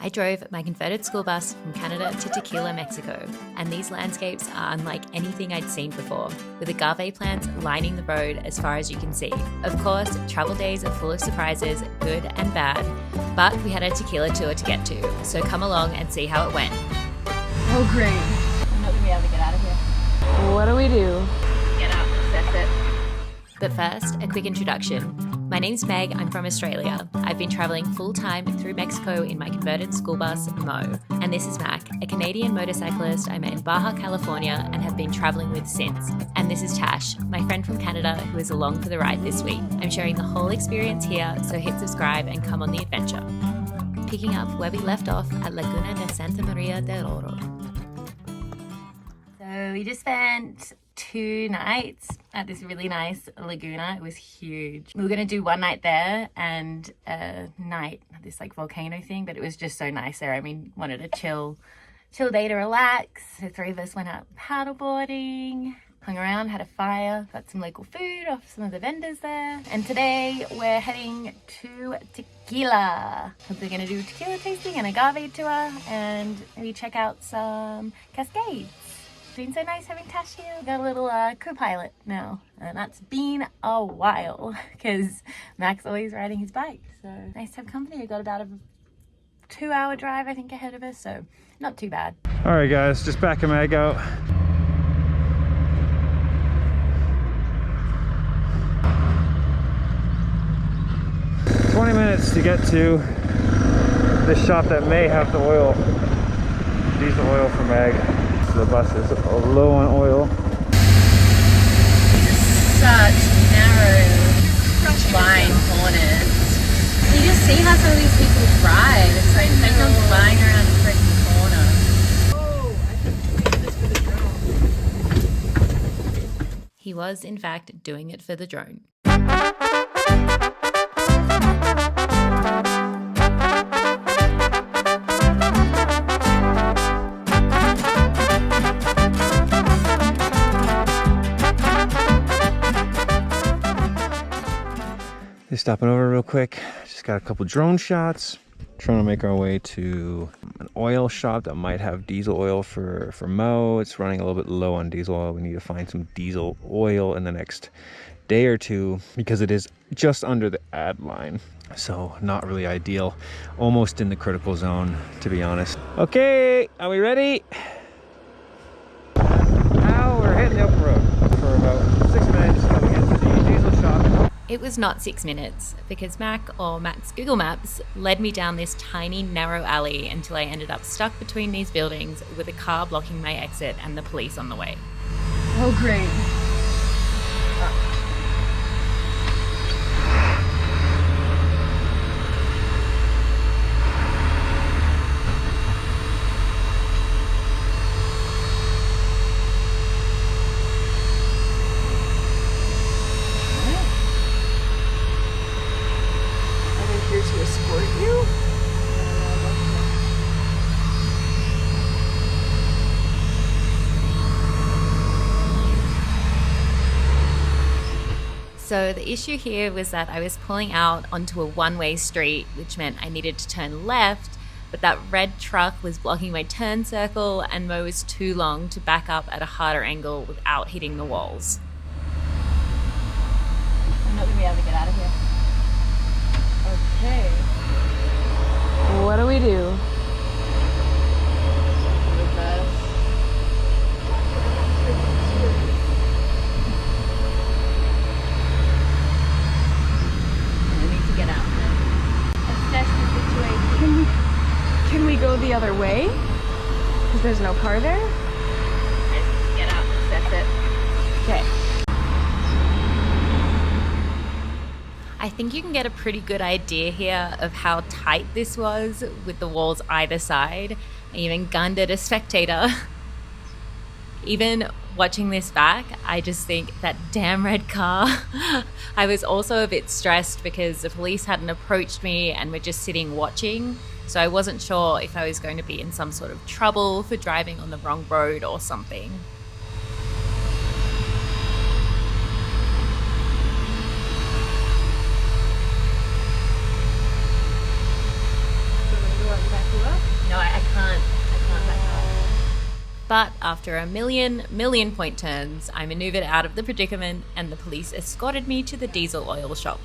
I drove my converted school bus from Canada to Tequila, Mexico, and these landscapes are unlike anything I'd seen before, with agave plants lining the road as far as you can see. Of course, travel days are full of surprises, good and bad, but we had a tequila tour to get to, so come along and see how it went. Oh great. I'm not gonna be able to get out of here. What do we do? Get out, that's it. But first, a quick introduction. My name's Meg, I'm from Australia. I've been travelling full-time through Mexico in my converted school bus, Mo. And this is Mac, a Canadian motorcyclist I met in Baja, California and have been travelling with since. And this is Tash, my friend from Canada who is along for the ride this week. I'm sharing the whole experience here, so hit subscribe and come on the adventure. Picking up where we left off at Laguna de Santa Maria del Oro. So we just spent 2 nights at this really nice laguna. It was huge. We were going to do 1 night there and a night at this like volcano thing, but it was just so nice there. I mean, wanted a chill day to relax. The 3 of us went out paddleboarding, hung around, had a fire, got some local food off some of the vendors there. And today we're heading to Tequila. We're going to do tequila tasting and agave tour and maybe check out some cascades. It's been so nice having Tash here. We got a little co-pilot now, and that's been a while because Mac's always riding his bike. So nice to have company. We got about a 2-hour drive, I think, ahead of us, so not too bad. All right, guys, just backing Megg out. "20 minutes to get to this shop that may have the oil, diesel oil for Megg. The bus is low on oil." Such narrow line corners. You just see how some of these people drive. It's like they're not flying around the freaking corner. Oh, I think we did this for the drone. He was, in fact, doing it for the drone. Just stopping over real quick. Just got a couple drone shots. Trying to make our way to an oil shop that might have diesel oil for Mo. It's running a little bit low on diesel oil. We need to find some diesel oil in the next day or 2 because it is just under the ad line. So not really ideal. Almost in the critical zone, to be honest. Okay, are we ready? Now we're hitting the open road for about 6 minutes till we get to the diesel shop. It was not 6 minutes because Mac, or Mac's Google Maps, led me down this tiny narrow alley until I ended up stuck between these buildings with a car blocking my exit and the police on the way. Oh great. So the issue here was that I was pulling out onto a one-way street, which meant I needed to turn left, but that red truck was blocking my turn circle and Mo was too long to back up at a harder angle without hitting the walls. I'm not going to be able to get out of here. Okay. What do we do? Can we go the other way? Because there's no car there? Just get out, that's it. Okay. I think you can get a pretty good idea here of how tight this was with the walls either side. I even gunned at a spectator. Even watching this back, I just think that damn red car. I was also a bit stressed because the police hadn't approached me and were just sitting watching. So I wasn't sure if I was going to be in some sort of trouble for driving on the wrong road or something. So we're going to go out and back you up? No, I can't back up. But after a million point turns, I maneuvered out of the predicament and the police escorted me to the diesel oil shop.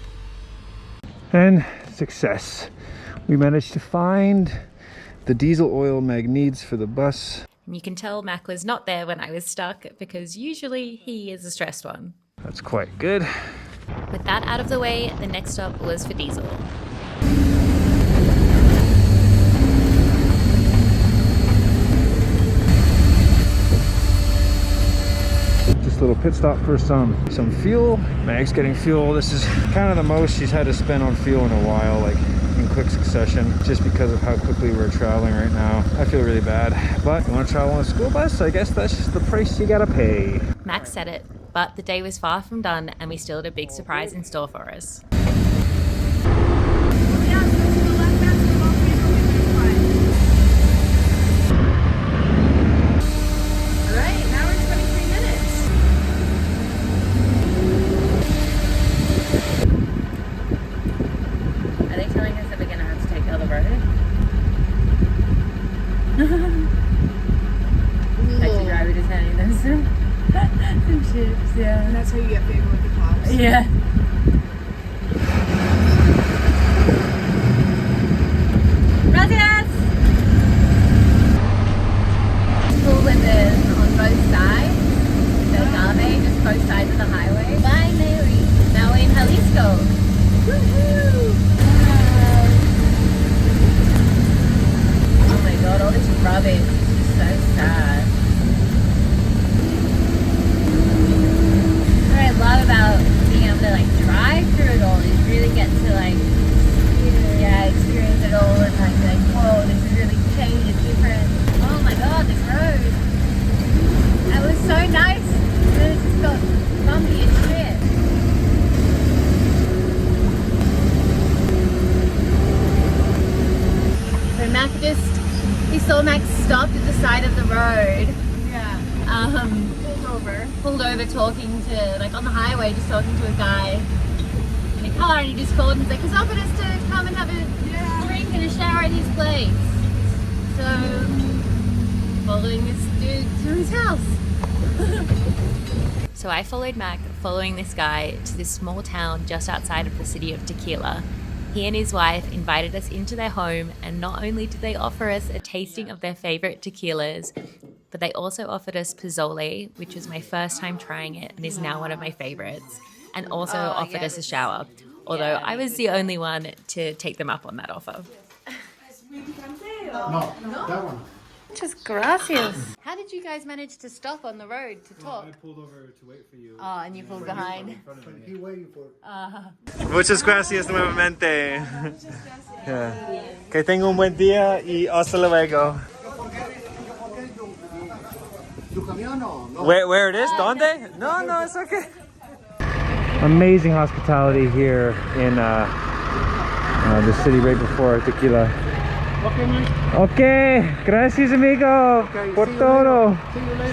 And success. We managed to find the diesel oil Megg needs for the bus. And you can tell Mac was not there when I was stuck because usually he is a stressed one. That's quite good. With that out of the way, the next stop was for diesel. Just a little pit stop for some fuel. Meg's getting fuel. This is kind of the most she's had to spend on fuel in a while, like in quick succession, just because of how quickly we're traveling right now. I feel really bad, but you want to travel on a school bus, I guess that's just the price you gotta pay. Max said it, but the day was far from done and we still had a big surprise in store for us. Yeah. And that's how you get favor with the cops. Yeah. Gracias! School windows on both sides. The Agave, just both sides of the highway. Bye, Mary. Now we're in Jalisco. Woohoo! Oh my god, all this rubbish. It's just so sad. What I love about being able to like drive through it all is really get to like experience it all and like be like, whoa, this is really changed, it's different. Oh my god, this road. It was so nice. It just got bumpy as shit. So we saw Max stopped at the side of the road. Yeah. Pulled over talking to, like on the highway, just talking to a guy in a car, and he just called and was like, he's offered us to come and have a drink and a shower at his place. So, following this dude to his house. So I followed Mac, following this guy to this small town just outside of the city of Tequila. He and his wife invited us into their home, and not only did they offer us a tasting of their favorite tequilas, but they also offered us pozole, which was my first time trying it and is now one of my favorites, and also offered us a shower, although I was the only one to take them up on that offer. No, that one. Just gracias. How did you guys manage to stop on the road to talk? I pulled over to wait for you. Oh, and you pulled behind. He waiting for it. Muchas gracias nuevamente. Yeah. Que tenga un buen día y hasta luego. Where it is? Donde? No, it's okay. Amazing hospitality here in the city right before Tequila. Okay, gracias amigo por todo.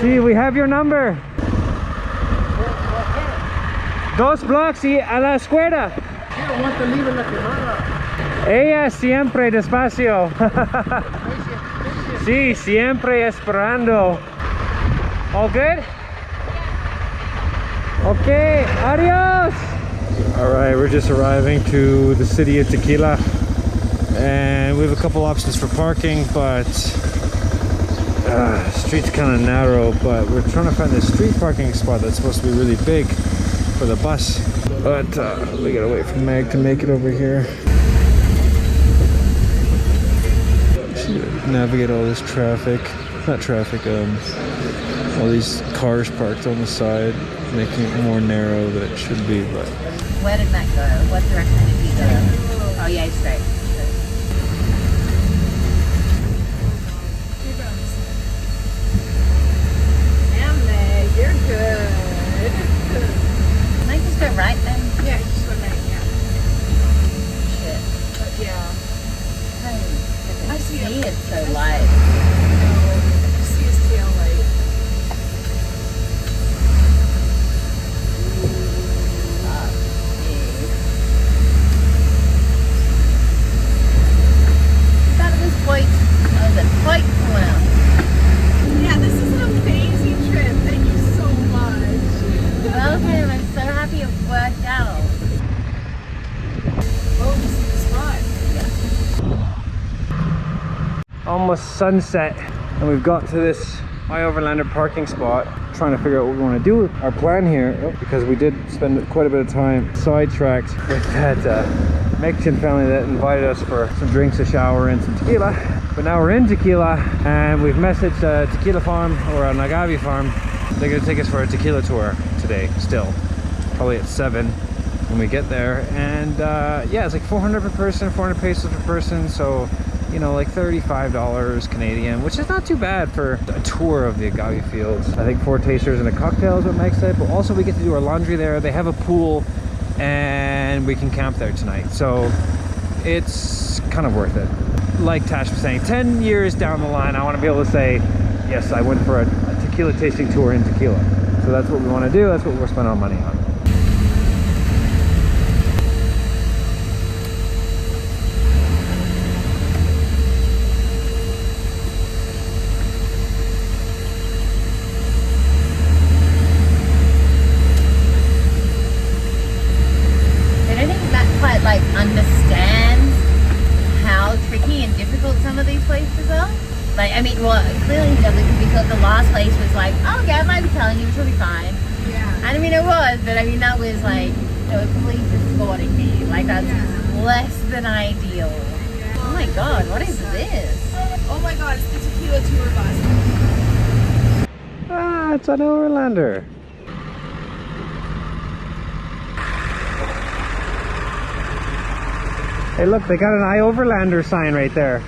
Sí, we have your number. 2 blocks y a la escuela. Ella siempre despacio. Sí, siempre esperando. All good? Okay, adios! Alright, we're just arriving to the city of Tequila. And we have a couple options for parking, but the street's kind of narrow, but we're trying to find a street parking spot that's supposed to be really big for the bus. But we gotta wait for Megg to make it over here. Navigate all this traffic. Not traffic, all these cars parked on the side, making it more narrow than it should be. But Where did Mac go? What direction did he go? Oh yeah, he's straight. You're good. Can I just go right then? Yeah, just go right, yeah. Shit. But yeah. I see it so light. I see his tail light. Fuck me. But at this point, almost sunset, and we've got to this high overlander parking spot, trying to figure out what we want to do. Our plan here, because we did spend quite a bit of time sidetracked with that Mexican family that invited us for some drinks, a shower, and some tequila. But now we're in Tequila, and we've messaged a tequila farm, or an agave farm. They're gonna take us for a tequila tour today, still. Probably at 7 when we get there. And yeah, it's like 400 per person, 400 pesos per person. So, you know, like $35 Canadian, which is not too bad for a tour of the agave fields. I think 4 tasters and a cocktail is what Megg said. But also we get to do our laundry there. They have a pool, and we can camp there tonight. So it's kind of worth it. Like Tash was saying, 10 years down the line, I want to be able to say, yes, I went for a tequila tasting tour in Tequila. So that's what we want to do. That's what we're spending our money on. I don't think Matt quite like understands how tricky and difficult some of these places are. Like, I mean, well, clearly he doesn't, because the last place was like, oh, yeah, I might be telling you, which will be fine. Yeah. And I mean, it was, but I mean, that was like, there were police escorting me. Like, that's less than ideal. Oh my God, what is this? Oh my God, it's the Tequila Tour bus. Ah, it's an overlander. Hey, look, they got an iOverlander sign right there.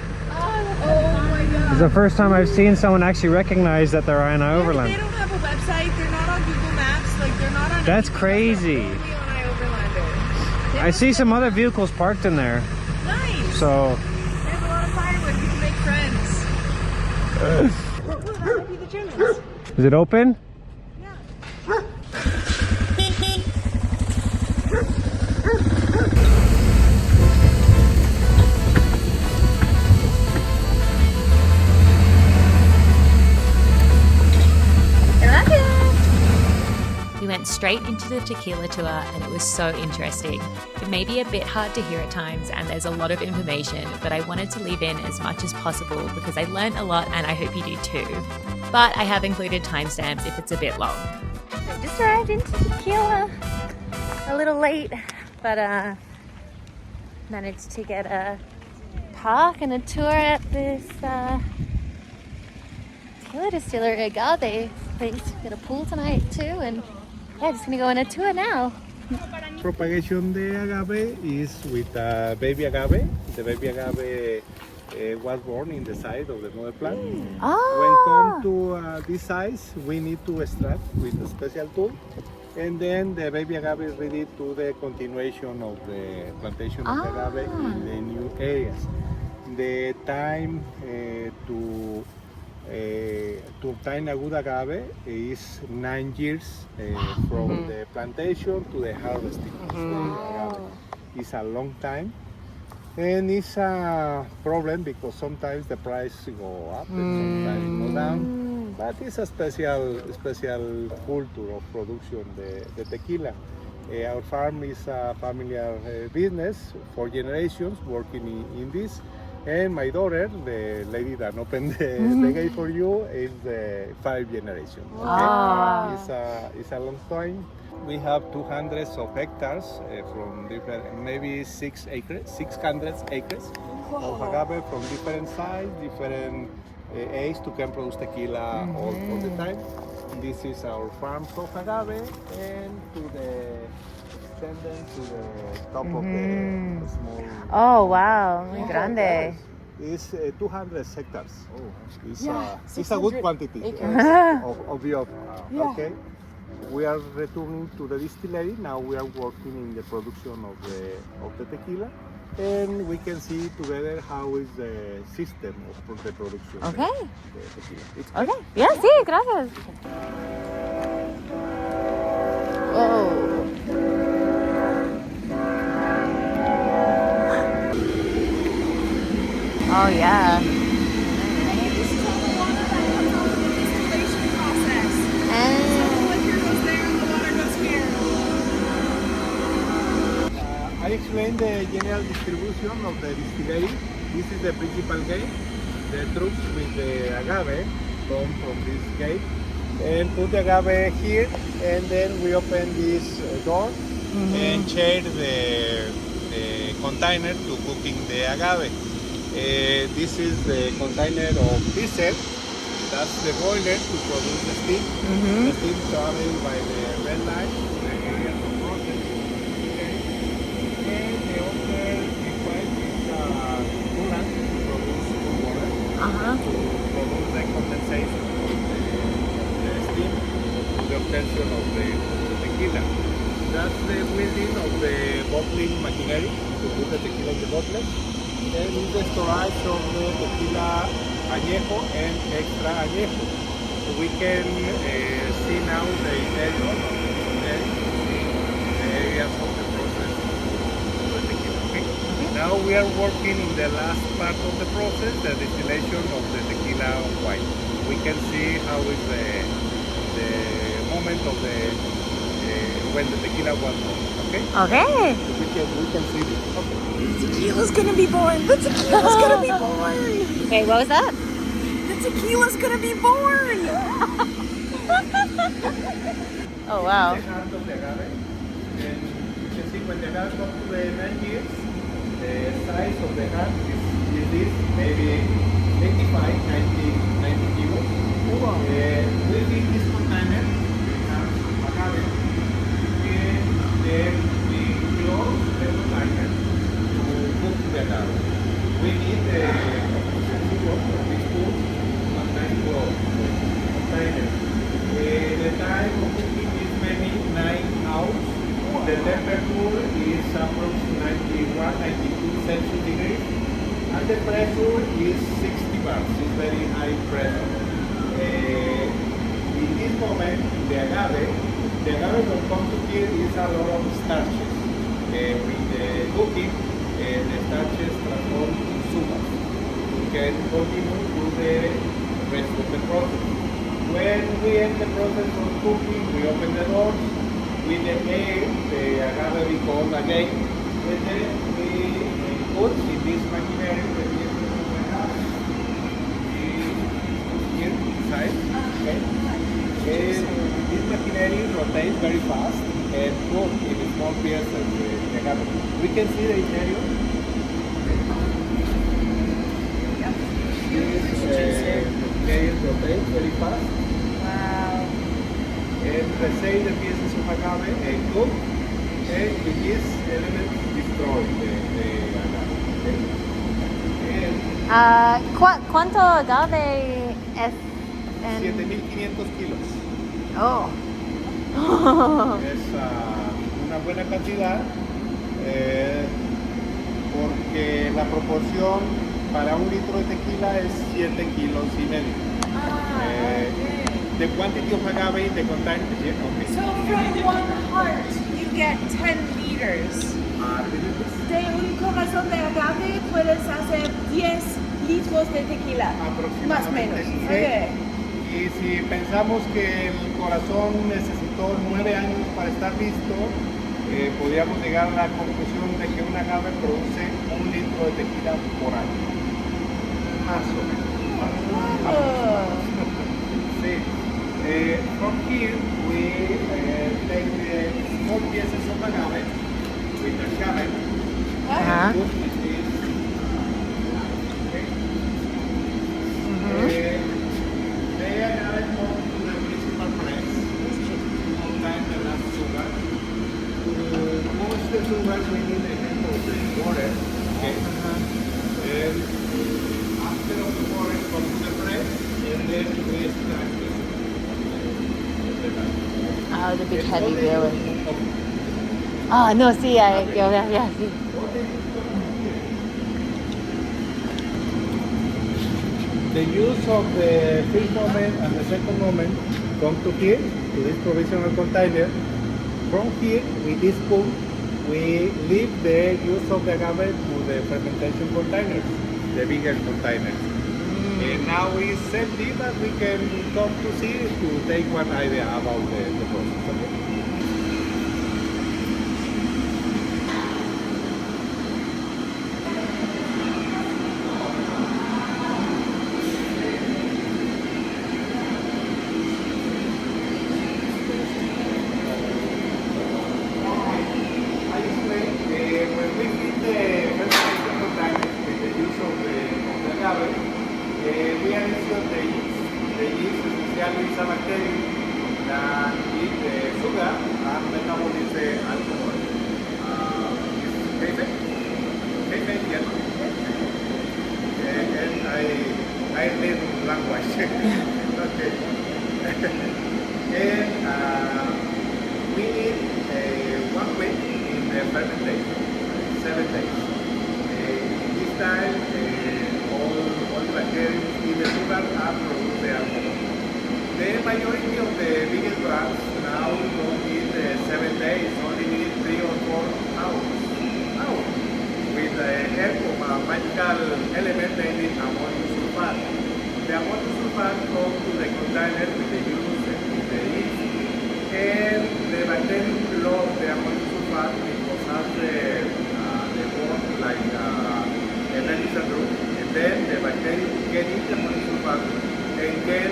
It's the first time I've seen someone actually recognize that they're an They iOverlander. don't have a website. They're not on Google Maps. Like, they're not on. That's anything. crazy. They're only on iOverlander. I see some other vehicles parked in there. Nice. So, They have a lot of firewood. You can make friends. That might be the Germans. is it open? We went straight into the tequila tour, and it was so interesting. It may be a bit hard to hear at times, and there's a lot of information, but I wanted to leave in as much as possible because I learned a lot, and I hope you do too. But I have included timestamps if it's a bit long. I just arrived into Tequila. A little late, but managed to get a park and a tour at this tequila distillery, Agave place. Got a pool tonight too, and yeah, just gonna go on a tour now. Propagation the agave is with baby agave. The baby agave was born in the side of the mother plant. When come to this size, we need to extract with a special tool, and then the baby agave is ready to the continuation of the plantation of the agave in the new areas. The time to obtain a good agave is 9 years from the plantation to the harvesting of the agave. It's a long time, and it's a problem because sometimes the price go up and sometimes go down. But it's a special culture of production, the tequila. Our farm is a familiar business, 4 generations working in this. And my daughter, the lady that opened the gate for you, is the 5th generation. Okay? It's a long time. We have 200 of hectares from different, maybe 600 acres of agave from different sizes, different age to can produce tequila all the time. This is our farm of agave, and to the top of the small. Oh wow, muy grande. It's 200 hectares. It's a good quantity of the okay. We are returning to the distillery. Now we are working in the production of the tequila, and we can see together how is the system of the production. Okay. The tequila. It's Okay. Yeah, sí, gracias. Oh. Oh yeah. This is all the water that comes out of the distillation process. So the liquor goes there and the water goes here. I explained the general distribution of the distillery. This is the principal gate. the trucks with the agave come from this gate and put the agave here, and then we open this door and change the container to cooking the agave. This is the container of diesel. That's the boiler to produce the steam. The steam traveling by the red light to the area of process. Okay. And the other pipe is coolant to produce cool water, to produce the condensation of the steam to the obtention of the tequila. That's the wielding of the bottling machinery to put the tequila in the bottle. And is the storage of the tequila añejo and extra añejo. So we can see now the interior and the areas of the process of the tequila. Okay? Now we are working in the last part of the process, the distillation of the tequila wine. We can see how is the moment of the when the tequila was born. Okay? Okay. So we can see this. Okay. Tequila's gonna be born. The tequila's gonna be born. Wait, what was that? The tequila's gonna be born. Oh, wow. The heart of the agave. And you can see when the agave comes to the 9 years, the size of the heart is this, maybe 85, 90 kilos. Within this container, we have agave, and then we close the container to cook the agave. We need the zero of this food, sometimes close the container. The time of cooking is maybe 9 hours. The temperature is approximately 92 Celsius degrees, and the pressure is 60 bars. It's very high pressure. In this moment, the agave that comes to here is a lot of starches. With the cooking, the starches transform to sugar. We can continue to the rest of the process. When we end the process of cooking, we open the doors. With the air, the agave becomes again. And then we put in this machinery the pieces of agave. Here inside. Okay. This machinery rotates very fast and put in small pieces the agave. We can see the interior. This rotates very fast. Wow. And receive the pieces of agave and cook, and with this element destroy the agave. Okay? And ¿Cuánto agave es? 7,500 kilos. Oh. Es una buena cantidad porque la proporción para un litro de tequila es 7 kilos y medio. The quantity of agave, the container, yeah, okay. So from one heart, you get 10 liters. De un corazón de agave puedes hacer 10 litros de tequila. Más o menos. Sí. Okay. Y si pensamos que el corazón necesitó 9 años para estar listo, podríamos llegar a la conclusión de que un agave produce 1 litro de tequila por año. Más o menos. Sí. From here, we take the small pieces of agave with the agave and cook with this. Okay. The agave comes to the principal press. Sometimes the last sugar. To push the sugar, we need a hand of the water. Okay. And after the water comes to the press, and then we extract the sugar. Oh, the big heavy wheel. Oh, no, sí, yeah, sí. The use of the first moment and the second moment come to here, to this provisional container. From here, with this spoon, we leave the use of the agave to the fermentation containers, the bigger containers. And now we empty, but we can come to see to take one idea about the process. Okay? is a bacterium that eat the sugar and metabolize the alcohol. Is Cafe, yes. And I learn language. Okay. And we need 1 week in the fermentation, 7 days. This time, all the bacteria in the sugar are produced the alcohol. The majority of the biggest brands now don't need 7 days, only need 3 or 4 hours. With the help of a magical element named ammonium sulfate. The ammonium sulfate goes to the container with the juice and with the yeast, and the bacterium love the ammonium sulfate because has the bond like emergency root, and then the bacterium can eat the ammonium sulfate and can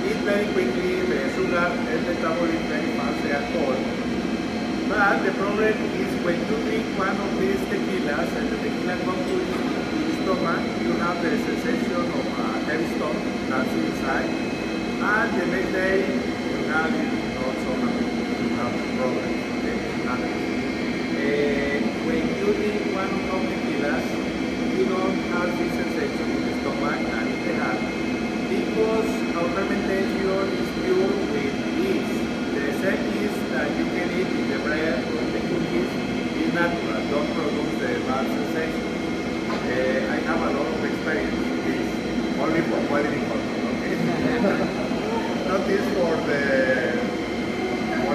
eat very quickly the sugar and metabolize very fast the alcohol. But the problem is when you drink one of these tequilas and the tequila comes to your stomach, you have the sensation of a heavy stomach that's inside, and the next day you have not so much, you have problems. When you drink one of those tequilas, you don't have this sensation in the stomach and in the heart because our fermentation is pure with yeast. The same yeast that you can eat in the bread or the cookies is natural, don't produce the bad sensation. I have a lot of experience with this, only for quality control, okay? Not this for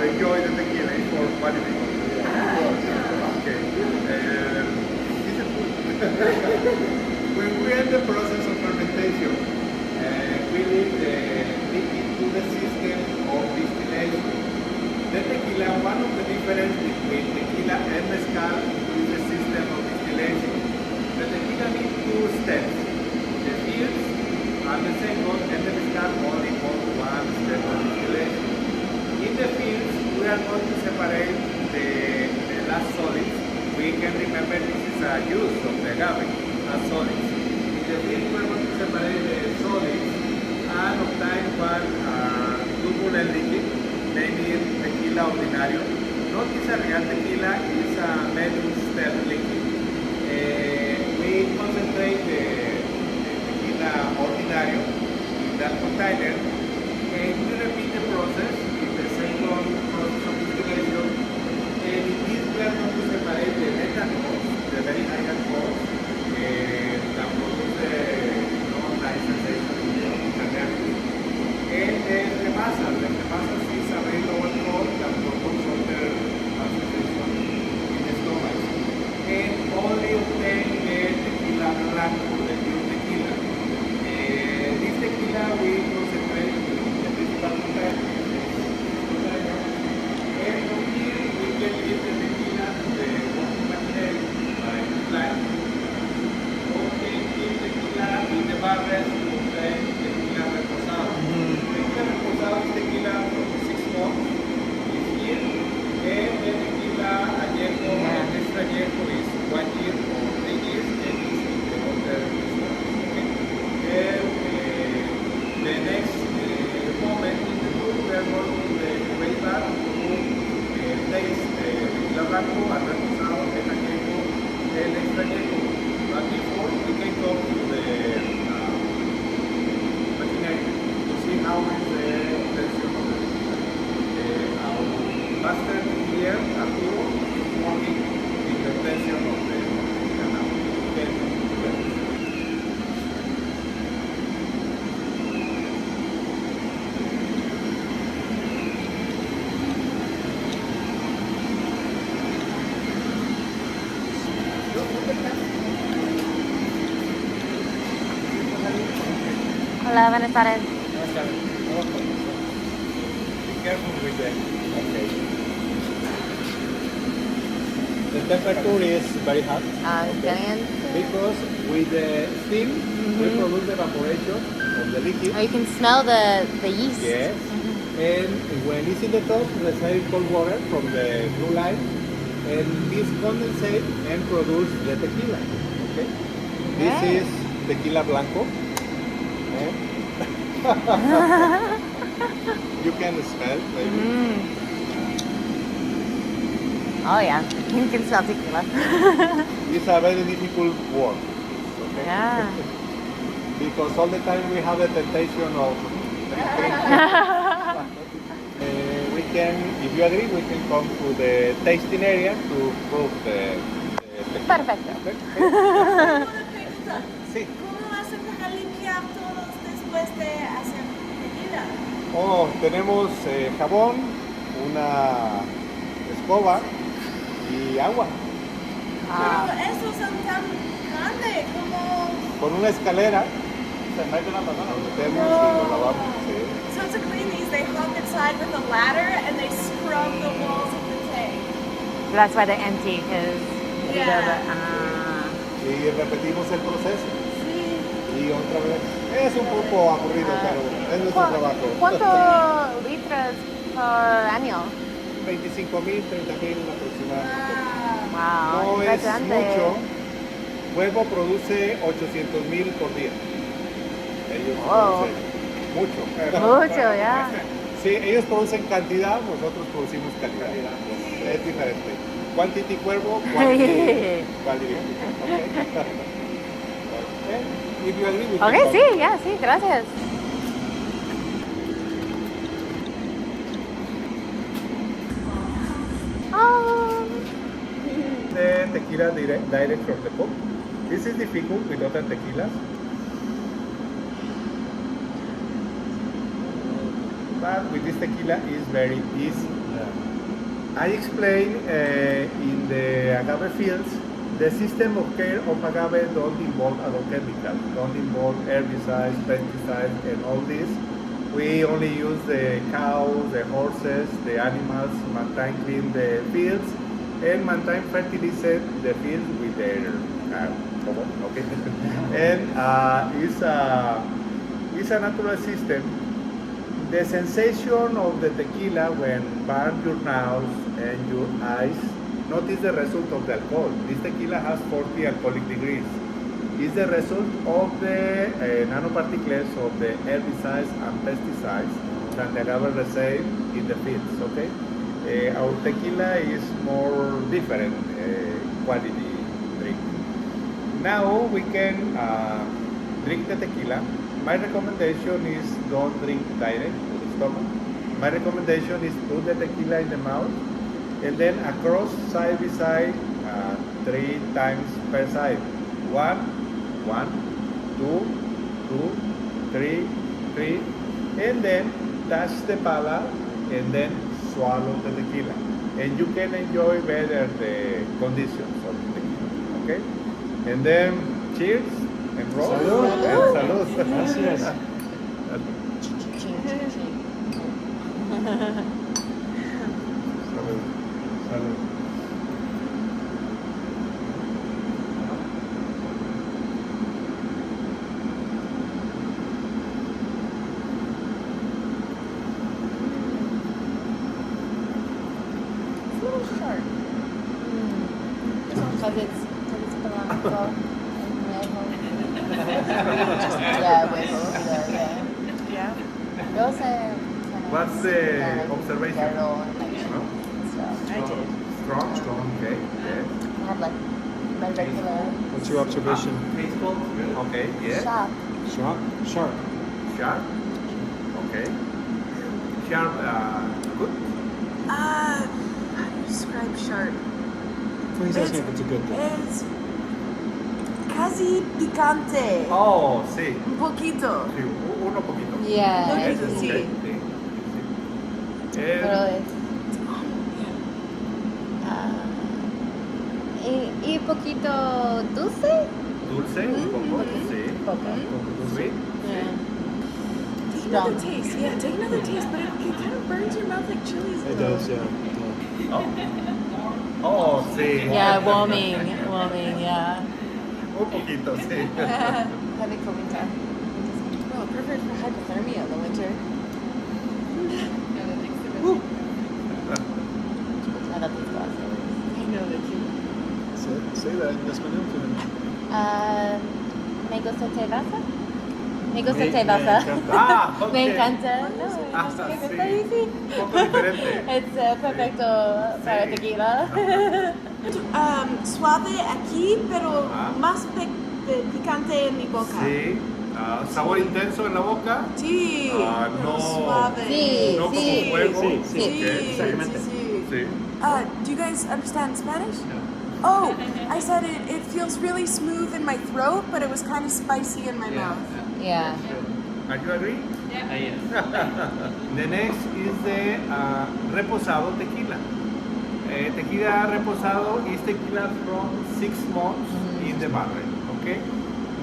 enjoy the tequila, it's for quality control. Okay. Is it good? When we are in the process of fermentation, we need the liquid to the system of distillation. The tequila, one of the difference between tequila and mezcal is the system of distillation. The tequila needs 2 steps. The fields are the second, and the mezcal only for 1 step of distillation. In the fields, we are going to separate the last solids. We can remember this is a use of the agave as solids. In the fields, we are going to separate the solids and obtain one turbulent liquid, named tequila ordinario. Not is a real tequila, it's a Megg liquid. We concentrate the tequila ordinario in that container, and we repeat the process in the second process of distillation. And in this we are going to separate the methanol, the very high alcohol, that produce the nice sensation in the energy. And the masas is a very low alcohol that produce other sensation in the stomach. And only obtain the tequila blanco, the pure tequila. This tequila we concentrate in the principal container. And from here we can give the tequila to the working material by line. Okay, give tequila in the barrels to obtain tequila reposado. Tequila reposado is tequila from 6 months is here, and the tequila añejo and extra añejo is 1 year or 3 years, and is in the other stores. Okay? The next moment in the tour, we are going to the great bar to taste the tequila blanco and reposado, and añejo, and extra añejo. But before, we can go to the machinery to see how is the tension of the tequila. Our master here, Arturo, is working in the tension of the tequila now. Okay. Hola, buenas tardes. Be careful with that. Okay. The temperature is very hot. Caliente. Because with the steam, we produce evaporation of the liquid. Oh, you can smell the yeast. Yes. And when it's in the top, receive cold water from the blue line, and this condensate and produce the tequila. Okay. This is tequila blanco. You can smell, maybe. Oh yeah, you can smell tequila. It's a very difficult work. Okay? Yeah. Because all the time we have the temptation of drinking. We can, if you agree, we can come to the tasting area to prove the Perfecto. Sí. ¿Cómo hacen para limpiar todos después de hacer tequila? Oh, tenemos jabón, una escoba y agua. Pero esos son tan grandes como... Con una escalera se mete la mano, lo metemos y lo lavamos. Sí. So to clean these, they hop inside with a ladder and they scrub the walls of the tank. So that's why they're empty, because Y repetimos el proceso. Y otra vez. Es un poco aburrido, pero es nuestro trabajo. ¿Cuántos litros por año? 25,000, 30,000 aproximadamente. Wow, No es impresionante. mucho. Huevo produce 800,000 por día. Ellos Wow. producen mucho. Mucho, ya. Sí, ellos producen cantidad, nosotros producimos calidad. Es diferente. Quantity cuervo, quality. Quality. Okay. If you agree with Ok, me, sí, ya, sí, gracias. Oh. The tequila direct from the pump. This is difficult with other tequilas. But with this tequila is very easy. I explained in the agave fields, the system of care of agave don't involve agrochemicals, don't involve herbicides, pesticides, and all this. We only use the cows, the horses, the animals, maintain clean the fields, and maintain fertilize the fields with their okay. And it's a natural system. The sensation of the tequila when burn your nose and your eyes, notice the result of the alcohol. This tequila has 40 alcoholic degrees. It's the result of the nanoparticles of the herbicides and pesticides that the agave receive in the fields, okay? Our tequila is more different quality drink. Now we can drink the tequila. My recommendation is don't drink direct to the stomach. My recommendation is put the tequila in the mouth and then across side by side 3 times per side. 1, 2, 3, 3, and then touch the palate and then swallow the tequila. And you can enjoy better the conditions of the tequila. Okay? And then cheers. And roll. Salud. Salud. Gracias. Salud. Salud. It's a little sharp. Because it's blanco. Yeah, huevo. Yeah. Yo sé. What's the observation? No? I did. Strong, okay. Yes. I had like my regular What's your observation? Okay, yes. shop. Sharp? Sharp. Sharp. Okay. Sharp, good. How do you describe sharp? Well, he's asking if it's a good thing. Es casi picante. Oh, sí. Un poquito. Sí, uno poquito. Yeah. Yes, Poquito, sí. okay, sí. Pero es. Y poquito dulce. Dulce, un poco, sí. Sweet. Take another taste. Yeah, take another taste, but it kind of burns your mouth like chilies. It does, yeah. Oh, sí. Yeah, warming, yeah. Un poquito, sí. Heavy winter. Well, perfect for hypothermia in the winter. I got these glasses. I know that you. Say that en español. Me gusta terraza. Me gusta té baja. Ok. Me encanta. No, Ah, me gusta sí. easy. Un poco diferente. Es perfecto para tequila. Suave aquí, pero más picante en mi boca. Sí. Sabor intenso en la boca. Sí, No. suave. Sí, No como sí. fuego. Sí, Sí, Ok. sí. Sí. Do you guys understand Spanish? Oh, I said it feels really smooth in my throat, but it was kind of spicy in my mouth. Yeah. Are you agree? Yeah. The next is the reposado tequila. Tequila reposado is tequila from 6 months in the barrel. Okay.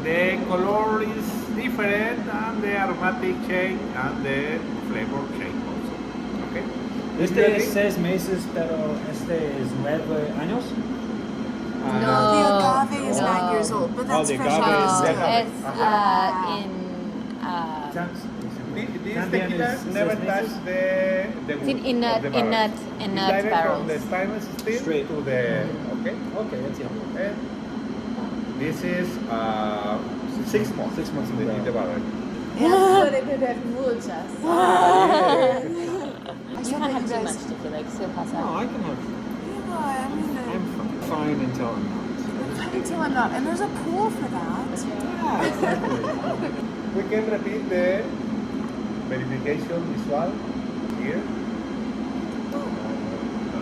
The color is different and the aromatic change and the flavor change also. Okay. Este es 6 meses, pero este es 9 años. No, the agave is 9 years old, but that's the fresh agave out is still. It's These También tequilas es never 6 touch meses. the wood in of the barrel. nut It's direct barrels. from the stainless steel Straight. to the okay. Okay, that's it. And this is 6 months. 6 months in the barrel. Puede beber muchas. You can't have too much tequila, like still pass No, out. I can have. I mean, I'm fine until I'm not. until I'm not. And there's a pool for that. Yeah, exactly. We can repeat the verification visual here.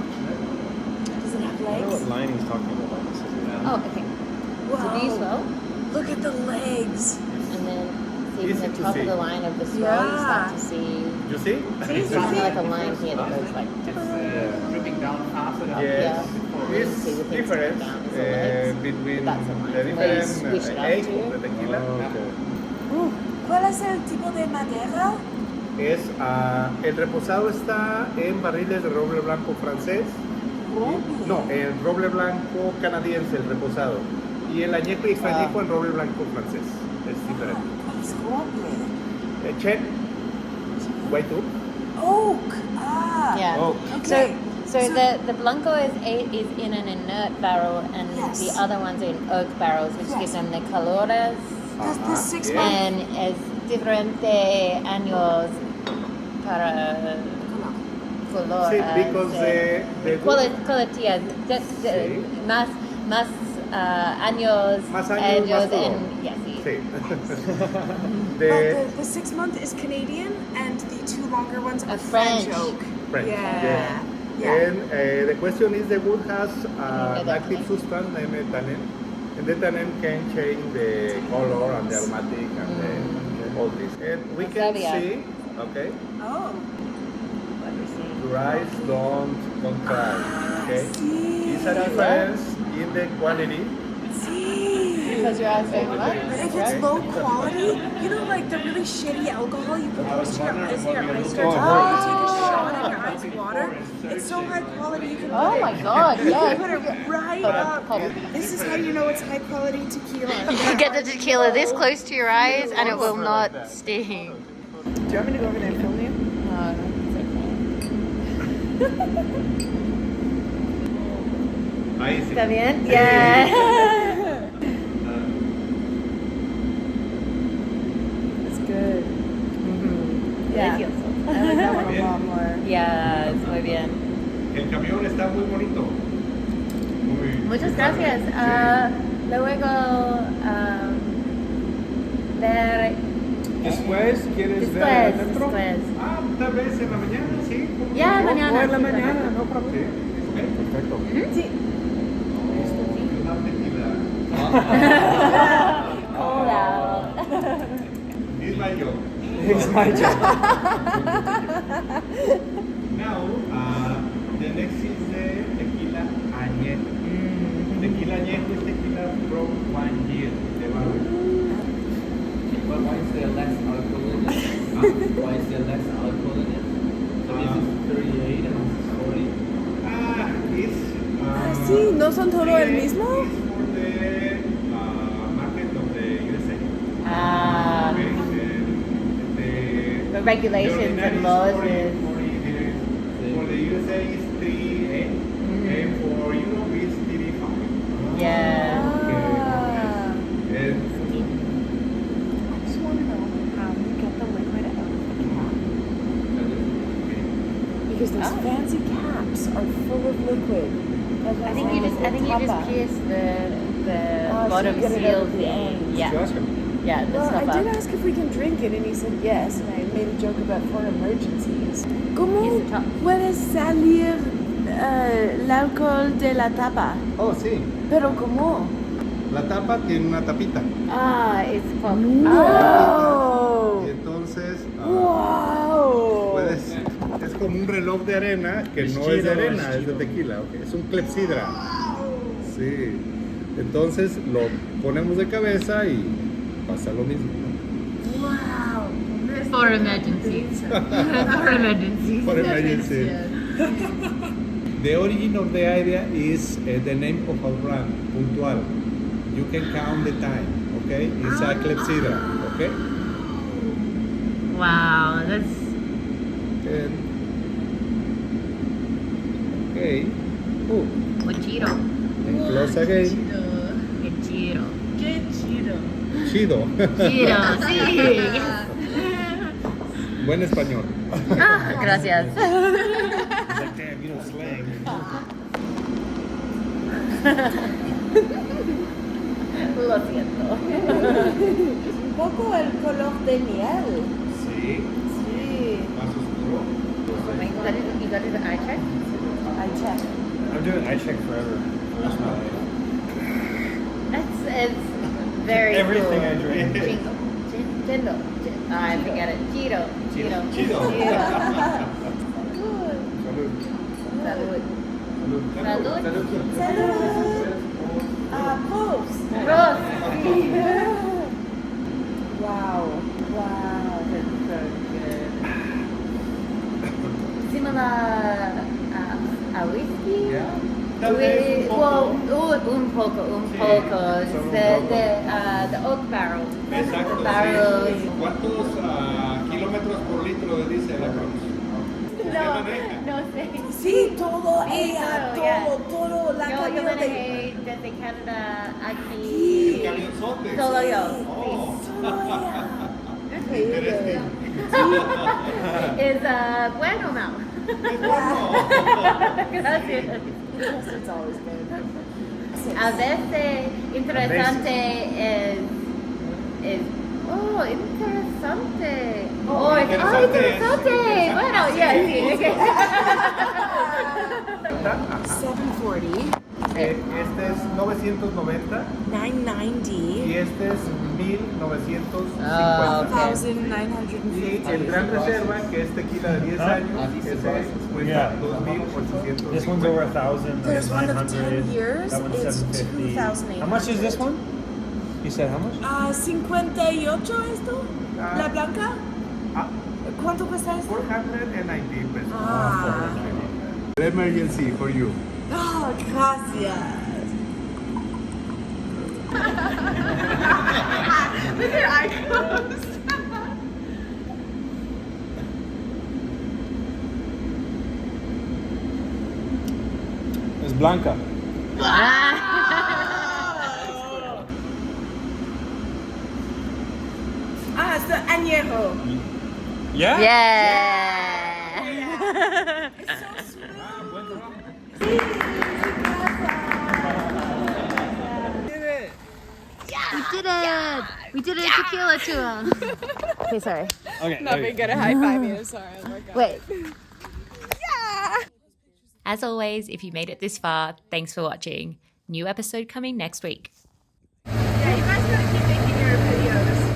Does it have I know what legs? line he's talking about. This is Oh, okay. So these Wow. well, Look at the legs. and then see Easy from the to top see. of the line of the swirl, you start Yeah. to see. You see? There's kind of like a line here that goes like. dripping down faster. Yes. Yeah. It's See the things different that go down as the legs. between That's a line. the Where you different swish it up age to. of the tequila. okay. ¿Cuál es el tipo de madera? Es, el reposado está en barriles de roble blanco francés. No, el roble blanco canadiense, el reposado. Y el añejo y extrañejo en roble blanco francés. Es diferente. Es roble. Chen, white oak. Oak. Ah. Yeah. Oh, Okay. So the Blanco is in an inert barrel, and Yes. the other ones are in oak barrels, which Yes. give them the colores. The 6 Yeah. month. And es diferente años para color. Sí, because the Colotías, Sí. más años, Más años, más color. and yes, sí. Sí. But the 6 month is Canadian, and the 2 longer ones are French French. oak. French, Yeah. And the question is the wood has an that active tannin. substance named tannin, and the tannin can change the color and the aromatic and all this. And we can Savia. see, okay, Oh. What we see. your eyes don't cry, okay? See. It's a difference in the quality. See. Because your eyes don't what? If it's low quality, you know, like the really shitty alcohol you put close to your eyes and your eyes start to burn, you take a shot in your eyes of water. It's so high quality you can Oh put my it. God, You yes. can put it right up. This is how you know it's high quality tequila. You get the tequila this close to your eyes and it will not sting. Do you want me to go over there and film you? No, it's okay. Ahí sí. ¿Está bien? Yeah. It's good. Yeah. I like that one a lot more. Yeah, es muy bien. El camión está muy bonito. Muy Muchas gracias. Luego ver Después, ¿quieres ver adentro? después. Tal vez en la mañana, sí. Ya, mañana. O en la sí, mañana, perfecto. no problema. Sí, ok, perfecto. Sí. Listo. Una tequila. Cold out. It's my job. It's my job. Now, the next is the tequila añejo. Tequila añejo is tequila from 1 year. The barrel. But why is there less alcohol in it? Why is there less alcohol in it? So this is 38 and this is 40. It's. Sí, ¿no son todo el mismo? It's for the market of the USA. Okay, The regulations and laws is. For the USA is 3A, and for Europe it's 35. Yeah. And I just want to know. those fancy caps are full of liquid. I think you just pierce the bottom get it seal over the end. Yeah. Yeah, the Well, stop I did up. ask if we can drink it, and he said yes, and I made a joke about for emergencies. ¿Cómo Here's the top. puede salir el alcohol de la tapa? Oh, sí. Pero ¿cómo? La tapa tiene una tapita. Ah, it's pop. ¡Oh! Y entonces ¡Wow! es como un reloj de arena que no es de arena, es de tequila. Okay. Es un clepsidra. Sí. Entonces lo ponemos de cabeza y pasa lo mismo. ¡Wow! For emergencies. For emergencies. For emergency. The origin of the idea is the name of our brand, Puntual. You can count the time, okay? It's a clepsidra, okay? Wow, that's And, okay. Oh, Ochiro. and close again. Ochiro. Chido. Chido, sí. Buen español. Ah, gracias. Like, damn, you know slang. Lo siento. Un poco el color de miel. Sí. Sí. Más oscuro. You got it eye check? I check. I'm doing eye check forever. That's my life. It's very Everything cool. I drink. Chindo. I forget it. Cheeto. Chido. Salud. Salud. Salud. Salud. Prost. Prost. Wow. Wow. That's so good. Similar a whiskey? Yeah. Tal vez un poco. Un poco. solo un The poco. oak barrel. Exacto, Barrels. sí. ¿Cuántos kilómetros por litro de diésel la cruz? No sé. Sí, todo ella, todo la Yo camioneta. manejé desde Canadá aquí. Camionzote. Solo yo. Oh. Sí. Interesting. Es bueno, no. Gracias. It's always good. A veces interesante es interesante. Interesante. Bueno, ya sí. 740, Este es 990 990, y este es 1950. Ah, ok. 1950. Y el Gran Reserva, que es tequila de 10 años, ese cuesta Yeah. 2,850. This one's over 1,000. There's one of 900. 10 years, That one's it's 750. 2,800. How much is this one? You said how much? 58 esto, la blanca. Ah, ¿Cuánto cuesta esto? 490 pesos. Ah. Emergency for you. Oh, gracias. Look at eye closed. It's Blanca. It's the añejo. Yeah? Yeah. It's so smooth. We did it. Tequila Tour. Okay, sorry. Okay. Nothing gonna high five you. Sorry. Oh my God. Wait. As always, if you made it this far, thanks for watching. New episode coming next week. Yeah, you guys gotta keep making your videos.